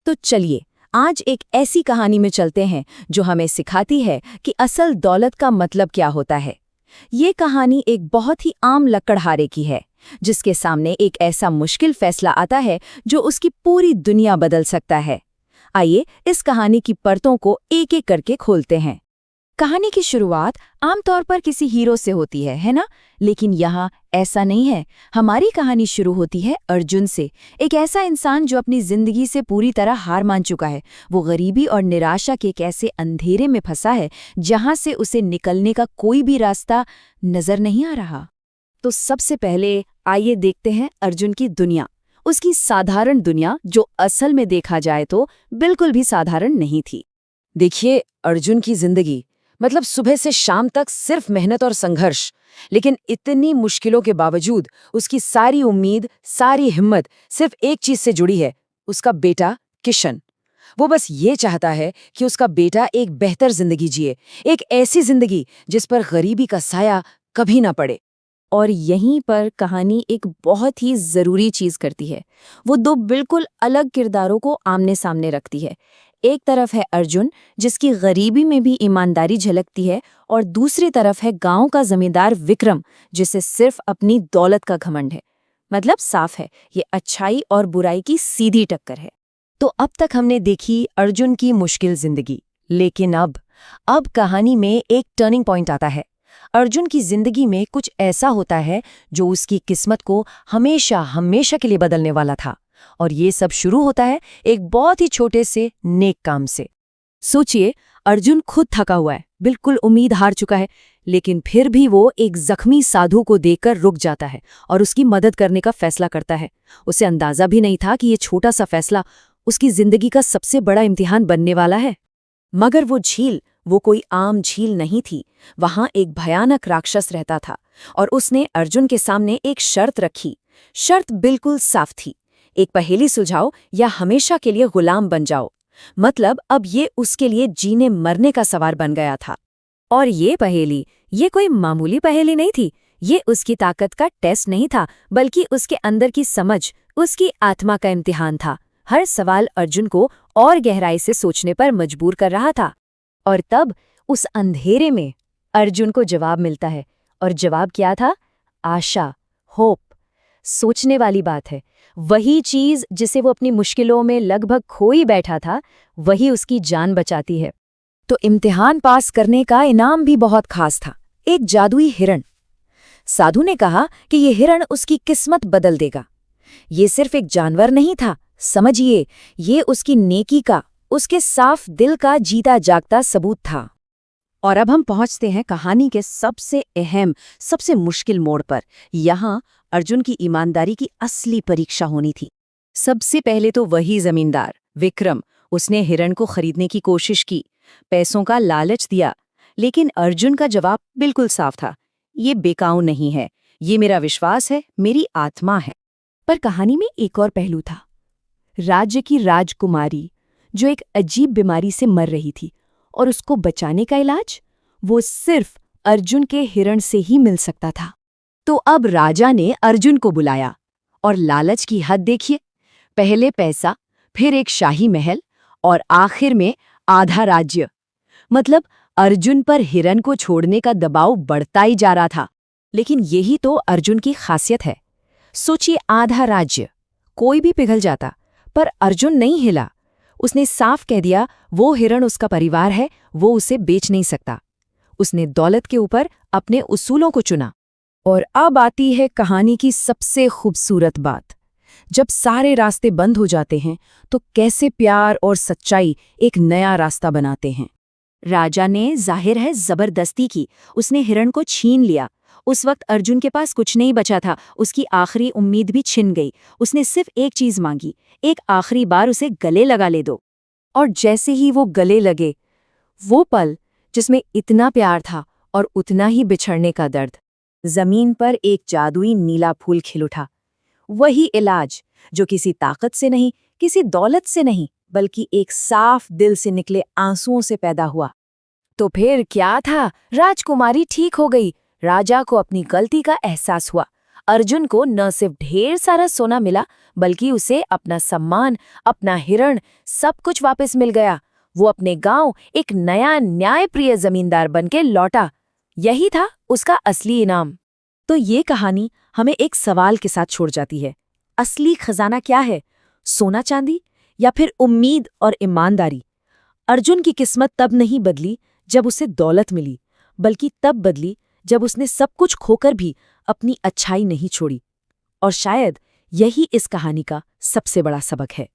तो चलिए आज एक ऐसी कहानी में चलते हैं जो हमें सिखाती है कि असल दौलत का मतलब क्या होता है। ये कहानी एक बहुत ही आम लकड़हारे की है, जिसके सामने एक ऐसा मुश्किल फैसला आता है जो उसकी पूरी दुनिया बदल सकता है। आइए इस कहानी की परतों को एक एक करके खोलते हैं। कहानी की शुरुआत आमतौर पर किसी हीरो से होती है ना? लेकिन यहाँ ऐसा नहीं है। हमारी कहानी शुरू होती है अर्जुन से, एक ऐसा इंसान जो अपनी जिंदगी से पूरी तरह हार मान चुका है। वो गरीबी और निराशा के एक ऐसे अंधेरे में फंसा है जहाँ से उसे निकलने का कोई भी रास्ता नजर नहीं आ रहा। तो सबसे पहले आइए देखते हैं अर्जुन की दुनिया, उसकी साधारण दुनिया जो असल में देखा जाए तो बिल्कुल भी साधारण नहीं थी। देखिए अर्जुन की जिंदगी, मतलब सुबह से शाम तक सिर्फ मेहनत और संघर्ष, लेकिन इतनी मुश्किलों के बावजूद उसकी सारी उम्मीद, सारी हिम्मत सिर्फ एक चीज से जुड़ी है, उसका बेटा किशन। वो बस ये चाहता है कि उसका बेटा एक बेहतर जिंदगी जिए, एक ऐसी जिंदगी जिस पर गरीबी का साया कभी ना पड़े। और यहीं पर कहानी एक बहुत ही ज़रूरी चीज़ करती है। वो दो बिल्कुल अलग किरदारों को आमने सामने रखती है। एक तरफ है अर्जुन, जिसकी गरीबी में भी ईमानदारी झलकती है, और दूसरी तरफ है गांव का जमींदार विक्रम, जिसे सिर्फ अपनी दौलत का घमंड है। मतलब साफ है, ये अच्छाई और बुराई की सीधी टक्कर है। तो अब तक हमने देखी अर्जुन की मुश्किल जिंदगी, लेकिन अब कहानी में एक टर्निंग पॉइंट आता है। अर्जुन की जिंदगी में कुछ ऐसा होता है जो उसकी किस्मत को हमेशा हमेशा के लिए बदलने वाला था। और ये सब शुरू होता है एक बहुत ही छोटे से नेक काम से। सोचिए, अर्जुन खुद थका हुआ है, बिल्कुल उम्मीद हार चुका है, लेकिन फिर भी वो एक जख्मी साधु को देखकर रुक जाता है और उसकी मदद करने का फैसला करता है। उसे अंदाजा भी नहीं था कि ये छोटा सा फैसला उसकी जिंदगी का सबसे बड़ा इम्तिहान बनने वाला है। मगर वो झील, वो कोई आम झील नहीं थी। वहां एक भयानक राक्षस रहता था और उसने अर्जुन के सामने एक शर्त रखी। शर्त बिल्कुल साफ थी, एक पहेली सुलझाओ या हमेशा के लिए गुलाम बन जाओ। मतलब अब ये उसके लिए जीने मरने का सवाल बन गया था। और ये पहेली, ये कोई मामूली पहेली नहीं थी। ये उसकी ताकत का टेस्ट नहीं था, बल्कि उसके अंदर की समझ, उसकी आत्मा का इम्तिहान था। हर सवाल अर्जुन को और गहराई से सोचने पर मजबूर कर रहा था। और तब उस अंधेरे में अर्जुन को जवाब मिलता है। और जवाब क्या था? आशा, होप। सोचने वाली बात है, वही चीज जिसे वो अपनी मुश्किलों में लगभग खो ही बैठा था, वही उसकी जान बचाती है। तो इम्तिहान पास करने का इनाम भी बहुत खास था, एक जादुई हिरण। साधु ने कहा कि ये हिरण उसकी किस्मत बदल देगा। ये सिर्फ एक जानवर नहीं था, समझिए, ये उसकी नेकी का, उसके साफ दिल का जीता जागता सबूत था। और अब हम पहुंचते हैं कहानी के सबसे अहम, सबसे मुश्किल मोड़ पर। यहाँ अर्जुन की ईमानदारी की असली परीक्षा होनी थी। सबसे पहले तो वही जमींदार विक्रम, उसने हिरण को खरीदने की कोशिश की, पैसों का लालच दिया, लेकिन अर्जुन का जवाब बिल्कुल साफ था, ये बेकाऊ नहीं है, ये मेरा विश्वास है, मेरी आत्मा है। पर कहानी में एक और पहलू था। राज्य की राजकुमारी जो एक अजीब बीमारी से मर रही थी, और उसको बचाने का इलाज वो सिर्फ अर्जुन के हिरण से ही मिल सकता था। तो अब राजा ने अर्जुन को बुलाया, और लालच की हद देखिए, पहले पैसा, फिर एक शाही महल, और आखिर में आधा राज्य। मतलब अर्जुन पर हिरण को छोड़ने का दबाव बढ़ता ही जा रहा था। लेकिन यही तो अर्जुन की खासियत है। सोचिए, आधा राज्य, कोई भी पिघल जाता, पर अर्जुन नहीं हिला। उसने साफ कह दिया, वो हिरण उसका परिवार है, वो उसे बेच नहीं सकता। उसने दौलत के ऊपर अपने उसूलों को चुना। और अब आती है कहानी की सबसे खूबसूरत बात। जब सारे रास्ते बंद हो जाते हैं तो कैसे प्यार और सच्चाई एक नया रास्ता बनाते हैं। राजा ने जाहिर है जबरदस्ती की, उसने हिरण को छीन लिया। उस वक्त अर्जुन के पास कुछ नहीं बचा था, उसकी आखिरी उम्मीद भी छिन गई। उसने सिर्फ एक चीज मांगी, एक आखिरी बार उसे गले लगा ले दो। और जैसे ही वो गले लगे, वो पल जिसमें इतना प्यार था और उतना ही बिछड़ने का दर्द, जमीन पर एक जादुई नीला फूल खिल उठा। वही इलाज जो किसी ताकत से नहीं, किसी दौलत से नहीं, बल्कि एक साफ दिल से निकले आंसुओं से पैदा हुआ। तो फिर क्या था? राजकुमारी ठीक हो गई। राजा को अपनी गलती का एहसास हुआ। अर्जुन को न सिर्फ ढेर सारा सोना मिला, बल्कि उसे अपना सम्मान, अपना हिरण, सब कुछ वापस मिल गया। वो अपने गांव एक नया न्यायप्रिय जमींदार बनके लौटा। यही था उसका असली इनाम। तो ये कहानी हमें एक सवाल के साथ छोड़ जाती है। असली खजाना क्या है? सोना चांदी या फिर उम्मीद और ईमानदारी? अर्जुन की किस्मत तब नहीं बदली जब उसे दौलत मिली, बल्कि तब बदली जब उसने सब कुछ खोकर भी अपनी अच्छाई नहीं छोड़ी। और शायद यही इस कहानी का सबसे बड़ा सबक है।